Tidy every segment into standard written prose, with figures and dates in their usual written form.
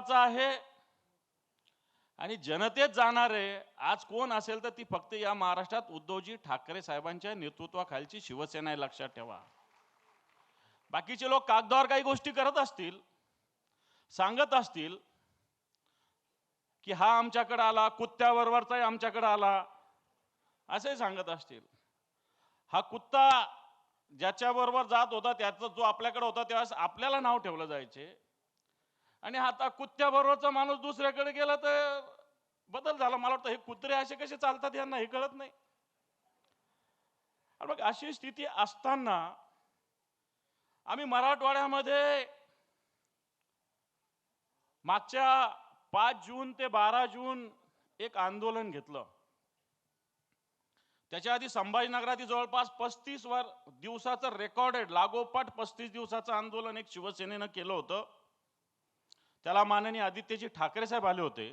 महत्वाचा आहे आणि जनतेत जाणारे आज कोण असेल तर ती फक्त या महाराष्ट्रात उद्धवजी ठाकरे साहेबांच्या नेतृत्वाखालची शिवसेना आहे, लक्षात ठेवा. बाकीचे लोक कागदावर काही गोष्टी करत असतील, सांगत असतील की हा आमच्याकडे आला, कुत्त्याबरोबरचाही आमच्याकडे आला, असे सांगत असतील. हा कुत्ता ज्याच्याबरोबर जात होता त्याचा जो आपल्याकडे होता तेव्हा आपल्याला नाव ठेवलं जायचे आणि आता कुत्त्याबरोबरचा माणूस दुसऱ्याकडे गेला तर बदल झाला. मला वाटतं हे कुत्रे असे कसे चालतात यांना हे कळत नाही. मग अशी स्थिती असताना आम्ही मराठवाड्यामध्ये मागच्या 5 जून ते 12 जून एक आंदोलन घेतलं. त्याच्या आधी संभाजीनगरात जवळपास 35 दिवसाचं रेकॉर्डेड लागोपाठ 35 दिवसाचं आंदोलन एक शिवसेनेनं केलं होतं. त्याला माननीय आदित्यजी ठाकरे साहेब आले होते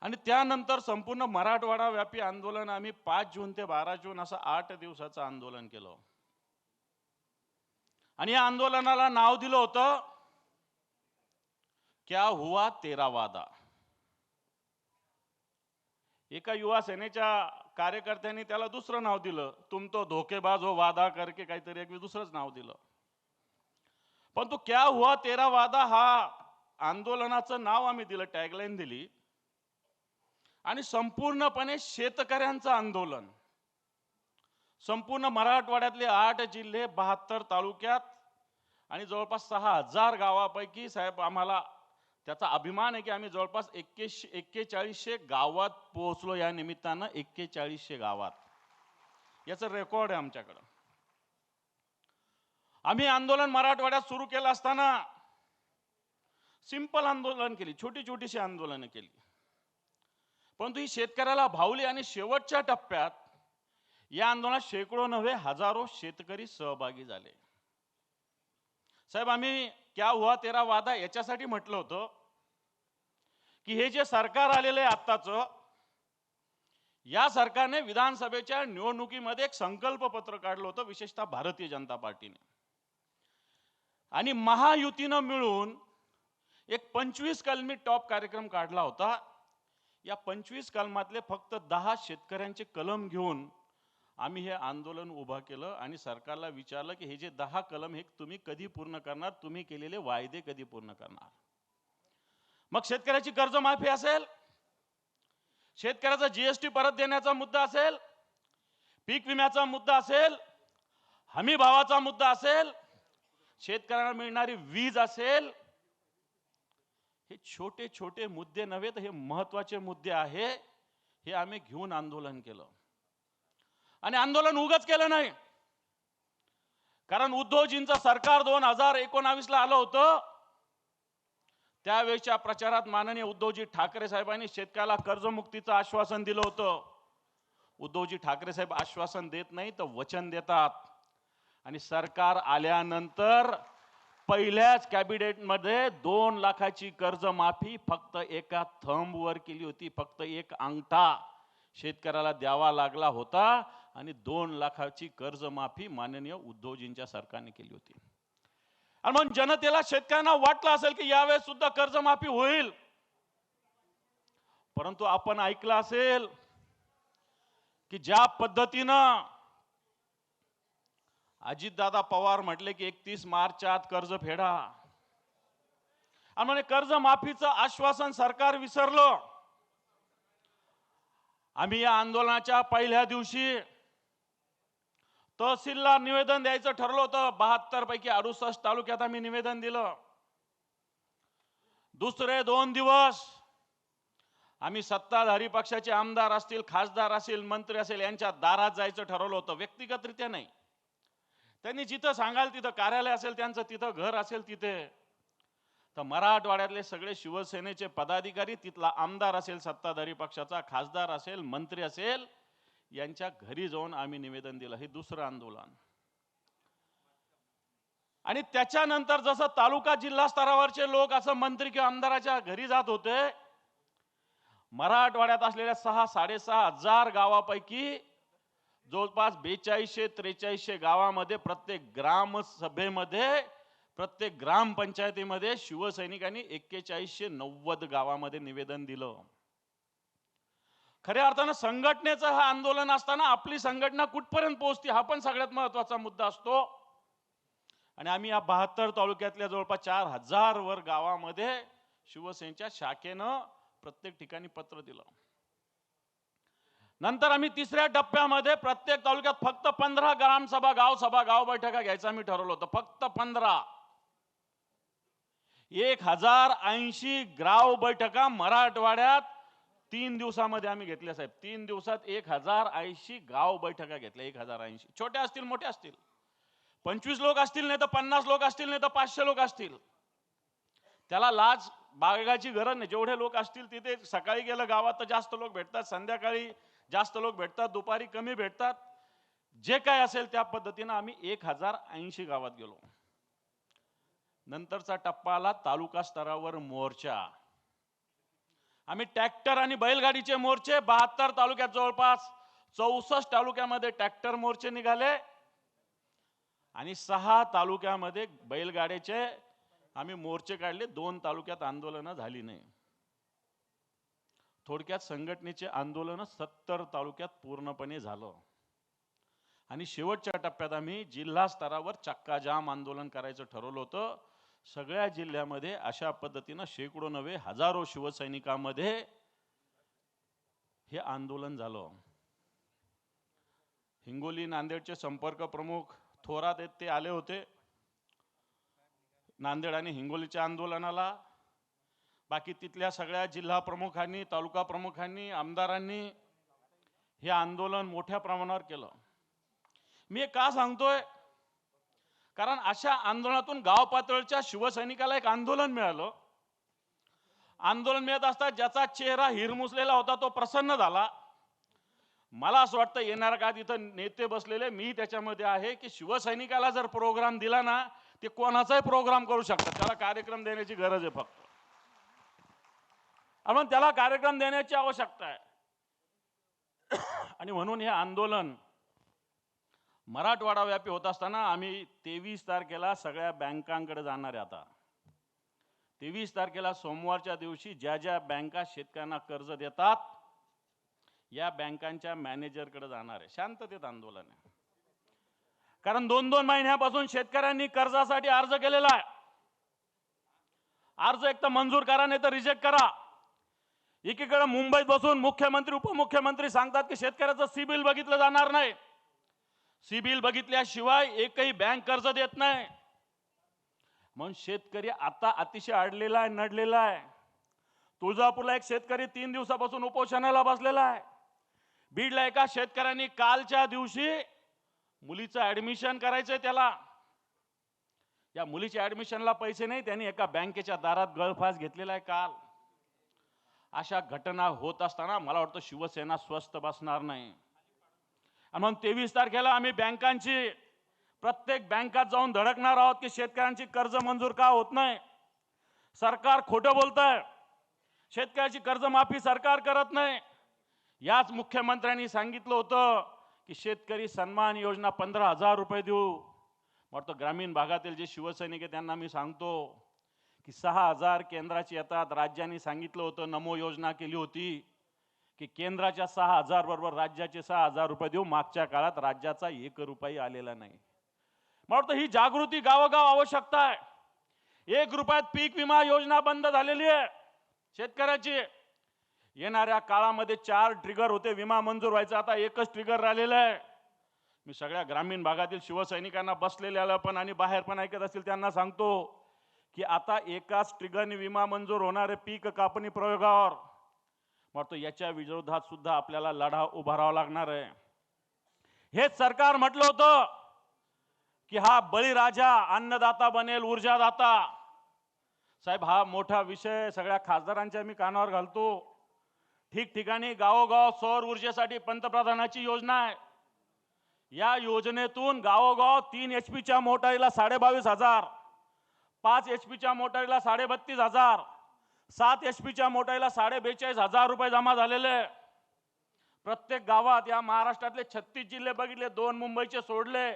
आणि त्यानंतर संपूर्ण मराठवाडा व्यापी आंदोलन आम्ही 5 जून ते 12 जून असं 8 दिवसाचं आंदोलन केलं आणि या आंदोलनाला नाव दिलं होतं क्या हुआ तेरा वादा. एका युवा सेनेच्या कार्यकर्त्यांनी त्याला दुसरं नाव दिलं, तुम तो धोकेबाज हो वादा करके, काहीतरी एक दुसरंच नाव दिलं. पण तो क्या हुआ तेरा वादा हा आंदोलनाचं नाव आम्ही दिलं, टॅगलाईन दिली आणि संपूर्णपणे शेतकऱ्यांचं आंदोलन. संपूर्ण मराठवाड्यातले 8 जिल्हे 72 तालुक्यात आणि जवळपास 6000 गावापैकी साहेब आम्हाला त्याचा अभिमान आहे की आम्ही जवळपास 4100 गावात पोहोचलो. या निमित्तानं 4100 गावात याचं रेकॉर्ड आहे आमच्याकडं. आम्ही आंदोलन मराठवाड्यात सुरू केलं असताना सिंपल आंदोलन केली, छोटी छोटीशी आंदोलनं केली, परंतु ही शेतकऱ्याला भावली आणि शेवटच्या टप्प्यात या आंदोलनात शेकडो नव्हे हजारो शेतकरी सहभागी झाले. साहेब आम्ही क्या हुआ तेरा वादा याच्यासाठी म्हटलं होतं की हे जे सरकार आलेलं आहे आत्ताचं, या सरकारने विधानसभेच्या निवडणुकीमध्ये एक संकल्प पत्र काढलं होतं, विशेषतः भारतीय जनता पार्टीने आणि महायुतीनं मिळून एक 25 कलमी टॉप कार्यक्रम काढला होता. या 25 कलमातले फक्त 10 शेतकऱ्यांचे कलम घेऊन आम्ही हे आंदोलन उभा केलं आणि सरकारला विचारलं की हे जे 10 कलम हे तुम्ही कधी पूर्ण करणार, तुम्ही केलेले वायदे कधी पूर्ण करणार. मग शेतकऱ्याची कर्जमाफी असेल, शेतकऱ्याचा जीएसटी परत देण्याचा मुद्दा असेल, पीक विम्याचा मुद्दा असेल, हमी भावाचा मुद्दा असेल, शेतकऱ्यांना मिळणारी वीज असेल, हे छोटे छोटे मुद्दे नव्हे तर हे महत्त्वाचे मुद्दे आहे. हे आम्ही घेऊन आंदोलन केलं आणि आंदोलन उगाच केलं नाही, कारण उद्धवजींचं सरकार 2019 ला आलं होतं. त्यावेळेच्या प्रचारात माननीय उद्धवजी ठाकरे साहेबांनी शेतकऱ्याला कर्जमुक्तीचं आश्वासन दिलं होतं. उद्धवजी ठाकरे साहेब आश्वासन देत नाही तर वचन देतात आणि सरकार आल्यानंतर पहिल्याच कॅबिनेटमध्ये 2 लाखाची कर्जमाफी फक्त एका थंबवर केली होती. फक्त एक अंगठा शेतकऱ्याला द्यावा लागला होता आणि 2 लाखाची कर्जमाफी माननीय उद्धवजींच्या सरकारने केली होती. आणि मग जनतेला शेतकऱ्यांना वाटलं असेल की यावेळेस सुद्धा कर्जमाफी होईल, परंतु आपण ऐकलं असेल की ज्या पद्धतीनं अजितदादा पवार म्हटले की 31 मार्चच्या आत कर्ज फेडा आणि म्हणे कर्जमाफीचं आश्वासन सरकार विसरलं. आम्ही या आंदोलनाच्या पहिल्या दिवशी तहसीलला निवेदन द्यायचं ठरलं होतं. 72 पैकी 68 तालुक्यात आम्ही निवेदन दिलं. दुसरे 2 दिवस आम्ही सत्ताधारी पक्षाचे आमदार असतील, खासदार असतील, मंत्री असेल यांच्या दारात जायचं ठरवलं होतं. व्यक्तिगतरित्या नाही, त्यांनी जिथं सांगाल तिथं कार्यालय असेल त्यांचं, तिथं घर असेल तिथे, तर मराठवाड्यातले सगळे शिवसेनेचे पदाधिकारी, तिथला आमदार असेल सत्ताधारी पक्षाचा, खासदार असेल, मंत्री असेल, यांच्या घरी जाऊन आम्ही निवेदन दिलं. हे दुसरं आंदोलन. आणि त्याच्यानंतर जसं तालुका जिल्हा स्तरावरचे लोक असं मंत्री किंवा आमदाराच्या घरी जात होते, मराठवाड्यात असलेल्या 6-6.5 हजार गावापैकी जवळपास 4200-4300 गावामध्ये प्रत्येक ग्रामसभेमध्ये प्रत्येक ग्रामपंचायतीमध्ये शिवसैनिकांनी 4190 गावामध्ये निवेदन दिलं. खऱ्या अर्थानं संघटनेचं हा आंदोलन असताना आपली संघटना कुठपर्यंत पोहोचते हा पण सगळ्यात महत्वाचा मुद्दा असतो. आणि आम्ही या 72 तालुक्यातल्या जवळपास 4000 वर गावामध्ये शिवसेनेच्या शाखेनं प्रत्येक ठिकाणी पत्र दिलं. नंतर आम्ही तिसऱ्या टप्प्यामध्ये प्रत्येक तालुक्यात फक्त 15 ग्रामसभा, गावसभा, गाव बैठका घ्यायचं आम्ही ठरवलं होतं. फक्त 15. 1080 गाव बैठका मराठवाड्यात 3 दिवसामध्ये आम्ही घेतल्या साहेब. 3 दिवसात 1080 गाव बैठका घेतल्या. 1080 छोट्या असतील, मोठ्या असतील, 25 लोक असतील, नाही तर 50 लोक असतील, नाही तर 500 लोक असतील. त्याला लाज बाळगायची गरज नाही. जेवढे लोक असतील तिथे सकाळी गेलं गावात तर जास्त लोक भेटतात, संध्याकाळी जास्त लोक भेटतात, दुपारी कमी भेटतात. जे काय असेल त्या पद्धतीनं आम्ही 1080 गावात गेलो. नंतरचा टप्पा आला तालुका स्तरावर मोर्चा. आम्ही ट्रॅक्टर आणि बैलगाडीचे मोर्चे 72 तालुक्यात जवळपास 64 तालुक्यामध्ये ट्रॅक्टर मोर्चे निघाले आणि 6 तालुक्यामध्ये बैलगाड्याचे आम्ही मोर्चे काढले. 2 तालुक्यात आंदोलन झाली नाही. थोडक्यात संघटनेचे आंदोलन 70 तालुक्यात पूर्णपणे झालं. आणि शेवटच्या टप्प्यात आम्ही जिल्हा स्तरावर चक्का जाम आंदोलन करायचं ठरवलं होतं. सगळ्या जिल्ह्यामध्ये अशा पद्धतीनं शेकडो नव्हे हजारो शिवसैनिकांमध्ये हे आंदोलन झालं. हिंगोली नांदेडचे संपर्क प्रमुख थोरात आहेत, ते आले होते नांदेड आणि हिंगोलीच्या आंदोलनाला. बाकी तिथल्या सगळ्या जिल्हा प्रमुखांनी, तालुका प्रमुखांनी, आमदारांनी हे आंदोलन मोठ्या प्रमाणावर केलं. मी का सांगतोय, कारण अशा आंदोलनातून गाव पातळीच्या शिवसैनिकाला एक आंदोलन मिळालं. आंदोलन मिळत असता ज्याचा चेहरा हिरमुसलेला होता तो प्रसन्न झाला. मला असं वाटतं येणाऱ्या काळात इथं नेते बसलेले, मी त्याच्यामध्ये आहे, की शिवसैनिकाला जर प्रोग्राम दिला ना ते कोणाचाही प्रोग्राम करू शकतात. त्याला कार्यक्रम देण्याची गरज आहे फक्त, आणि त्याला कार्यक्रम देण्याची आवश्यकता आहे. आणि म्हणून हे आंदोलन मराठवाडा व्यापी होत असताना आम्ही 23 तारखेला सगळ्या बँकांकडे जाणार आहे. आता 23 तारखेला सोमवारच्या दिवशी ज्या ज्या बँका शेतकऱ्यांना कर्ज देतात या बँकांच्या मॅनेजरकडे जाणार आहे. शांततेत आंदोलन आहे. कारण 2-2 महिन्यापासून शेतकऱ्यांनी कर्जासाठी अर्ज केलेला आहे. अर्ज एक तर मंजूर करा, नाही तर रिजेक्ट करा. एकीकडे मुंबईत बसून मुख्यमंत्री, उपमुख्यमंत्री सांगतात की शेतकऱ्याचं सिबिल बघितलं जाणार नाही. सिबिल बघितल्याशिवाय एकही बँक कर्ज देत नाही. म्हणून शेतकरी आता अतिशय अडलेला आहे, नडलेला आहे. तुळजापूरला एक शेतकरी 3 दिवसापासून उपोषणाला बसलेला आहे. बीडला एका शेतकऱ्यांनी कालच्या दिवशी मुलीचं ऍडमिशन करायचंय, त्याला या मुलीच्या ऍडमिशनला पैसे नाही, त्यांनी एका बँकेच्या दारात गळफास घेतलेला आहे काल. अशा घटना होत असताना मला वाटतं शिवसेना स्वस्थ बसणार नाही. आणि म्हणून 23 तारखेला आम्ही बँकांची, प्रत्येक बँकात जाऊन धडकणार आहोत की शेतकऱ्यांची कर्ज मंजूर का होत नाही. सरकार खोटं बोलतंय. शेतकऱ्याची कर्जमाफी सरकार करत नाही. याच मुख्यमंत्र्यांनी सांगितलं होतं की शेतकरी सन्मान योजना 15,000 रुपये देऊ. वाटतं ग्रामीण भागातील जे शिवसैनिक आहेत त्यांना मी सांगतो की 6,000 केंद्राची येतात. राज्यांनी सांगितलं होतं, नमो योजना केली होती की केंद्राच्या 6,000 बरोबर राज्याचे 6,000 रुपये देऊ. मागच्या काळात राज्याचा 1 रुपया आलेला नाही. मला वाटतं ही जागृती गावोगाव आवश्यकता आहे. 1 रुपयात पीक विमा योजना बंद झालेली आहे शेतकऱ्याची. येणाऱ्या काळामध्ये 4 ट्रिगर होते विमा मंजूर व्हायचा, आता 1च ट्रिगर राहिलेला आहे. मी सगळ्या ग्रामीण भागातील शिवसैनिकांना बसलेल्या पण आणि बाहेर पण ऐकत असतील त्यांना सांगतो की आता 1च ट्रिगरने विमा मंजूर होणार आहे पीक कापणी प्रयोगावर. म्हणतो याच्या विरोधात सुद्धा आपल्याला लढा उभारावा लागणार आहे. हेच सरकार म्हटलं होतं की हा बळीराजा अन्नदाता बनेल, ऊर्जादाता. साहेब हा मोठा विषय सगळ्या खासदारांच्या मी कानावर घालतो. ठिकठिकाणी गावोगाव सौर ऊर्जेसाठी पंतप्रधानाची योजना आहे. या योजनेतून गावोगाव 3 HP मोटारीला 22,500, 5 HP मोटारीला 32,500, 7 HP मोटारीला 42,500 रुपये जमा झालेले. प्रत्येक गावात या महाराष्ट्रातले 36 जिल्हे बघितले, 2 मुंबईचे सोडले,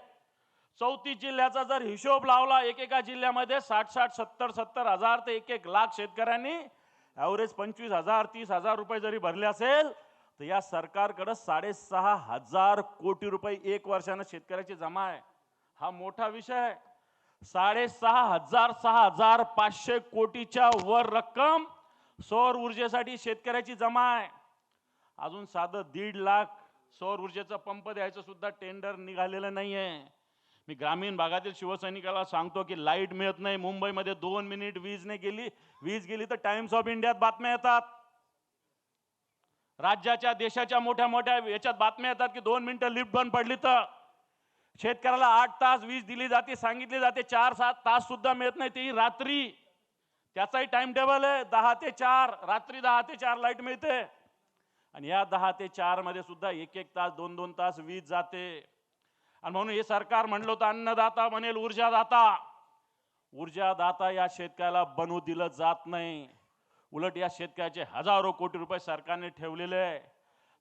34 जिल्ह्याचा जर हिशोब लावला, एकेका जिल्ह्यामध्ये 60-60, 70-70 हजार ते 1-1 लाख शेतकऱ्यांनी ॲव्हरेज 25,000 30,000 रुपये जरी भरले असेल, तर या सरकारकडे 6,500 कोटी रुपये एक वर्षानं शेतकऱ्याची जमा आहे. हा मोठा विषय आहे. 6,500 6,500 कोटीच्या वर रक्कम सौर ऊर्जेसाठी शेतकऱ्याची जमा आहे. अजून साधं 1.5 लाख सौर ऊर्जेचा पंप द्यायचं सुद्धा टेंडर निघालेलं नाहीये. मी ग्रामीण भागातील शिवसैनिकाला सांगतो की लाईट मिळत नाही. मुंबईमध्ये 2 मिनिट वीज गेली तर टाइम्स ऑफ इंडियात बातम्या येतात. राज्याच्या देशाच्या मोठ्या मोठ्या याच्यात बातम्या येतात की 2 मिनिटं लिफ्ट बंद पडली तर शेतकऱ्याला 8 तास वीज दिली जाते, सांगितली जाते. 4-7 तास सुद्धा मिळत नाही, तेही रात्री. त्याचाही टाइम टेबल आहे 10 ते 4, रात्री 10 ते 4 लाईट मिळते. आणि या 10 ते 4 मध्ये सुद्धा 1-1 तास 2-2 तास वीज जाते. आणि म्हणून हे सरकार म्हणलं होतं अन्नदाता बनेल ऊर्जादाता. ऊर्जादाता या शेतकऱ्याला बनवू दिलं जात नाही. उलट या शेतकऱ्याचे हजारो कोटी रुपये सरकारने ठेवलेले आहे.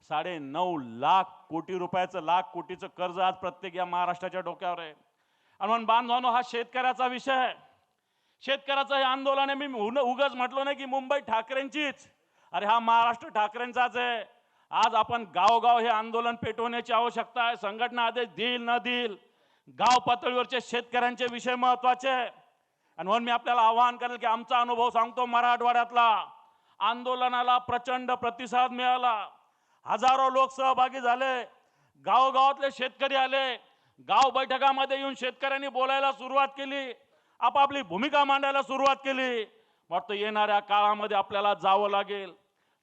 9.5 लाख कोटी रुपयाचं, लाख कोटीचं कर्ज आज प्रत्येक या महाराष्ट्राच्या डोक्यावर आहे. आणि म्हणून बांधवांनो, हा शेतकऱ्याचा विषय आहे. शेतकऱ्याचं हे आंदोलन आहे. मी उगाच म्हटलो नाही की मुंबई ठाकरेंचीच. अरे हा महाराष्ट्र ठाकरेंचाच आहे. आज आपण गावगाव हे आंदोलन पेटवण्याची आवश्यकता आहे. संघटना आदेश देईल न देईल, गाव पातळीवरचे शेतकऱ्यांचे विषय महत्वाचे आहे. आणि म्हणून मी आपल्याला आवाहन करेल की आमचा अनुभव सांगतो. मराठवाड्यातला आंदोलनाला प्रचंड प्रतिसाद मिळाला. हजारो लोक सहभागी झाले. गावगावातले शेतकरी आले. गाव बैठकामध्ये येऊन शेतकऱ्यांनी बोलायला सुरुवात केली, आपापली भूमिका मांडायला सुरुवात केली. वाटतं येणाऱ्या काळामध्ये आपल्याला जावं लागेल.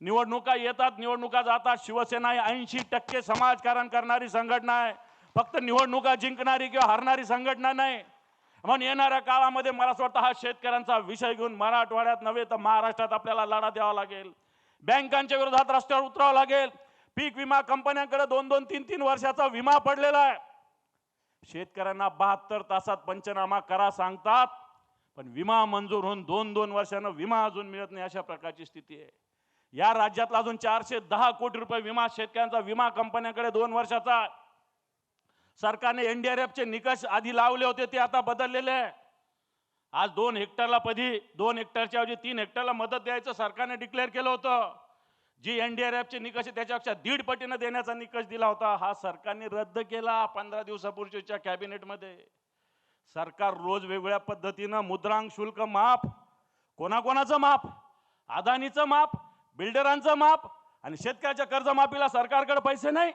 निवडणुका येतात, निवडणुका जातात. शिवसेना ही 80% समाजकारण करणारी संघटना आहे. फक्त निवडणुका जिंकणारी किंवा हरणारी संघटना नाही. म्हणून येणाऱ्या काळामध्ये मला असं वाटतं हा शेतकऱ्यांचा विषय घेऊन मराठवाड्यात नव्हे तर महाराष्ट्रात आपल्याला लढा द्यावा लागेल. बँकांच्या विरोधात रस्त्यावर उतरावं लागेल. पीक विमा कंपन्यांकडे 2-2, 3-3 वर्षाचा विमा पडलेला आहे. शेतकऱ्यांना 72 तासात पंचनामा करा सांगतात, पण विमा मंजूर होऊन 2-2 वर्षानं विमा अजून मिळत नाही. अशा प्रकारची स्थिती आहे. या राज्यातला अजून 410 कोटी रुपये विमा शेतकऱ्यांचा विमा कंपन्यांकडे 2 वर्षाचा. सरकारने NDRFचे निकष आधी लावले होते, ते आता बदललेले आहे. आज 2 हेक्टरला 2 हेक्टरच्या ऐवजी 3 हेक्टरला मदत द्यायचं सरकारने डिक्लेअर केलं होतं. जी NDRFचे निकष त्याच्यापेक्षा 1.5 पटीने देण्याचा निकष दिला होता, हा सरकारने रद्द केला 15 दिवसापूर्वीच्या कॅबिनेटमध्ये. सरकार रोज वेगवेगळ्या पद्धतीनं मुद्रांक शुल्क माफ, कोणाकोणाचं माफ, अदानीचं माफ, बिल्डरांचं माफ, आणि शेतकऱ्याच्या कर्जमाफीला सरकारकडे पैसे नाही.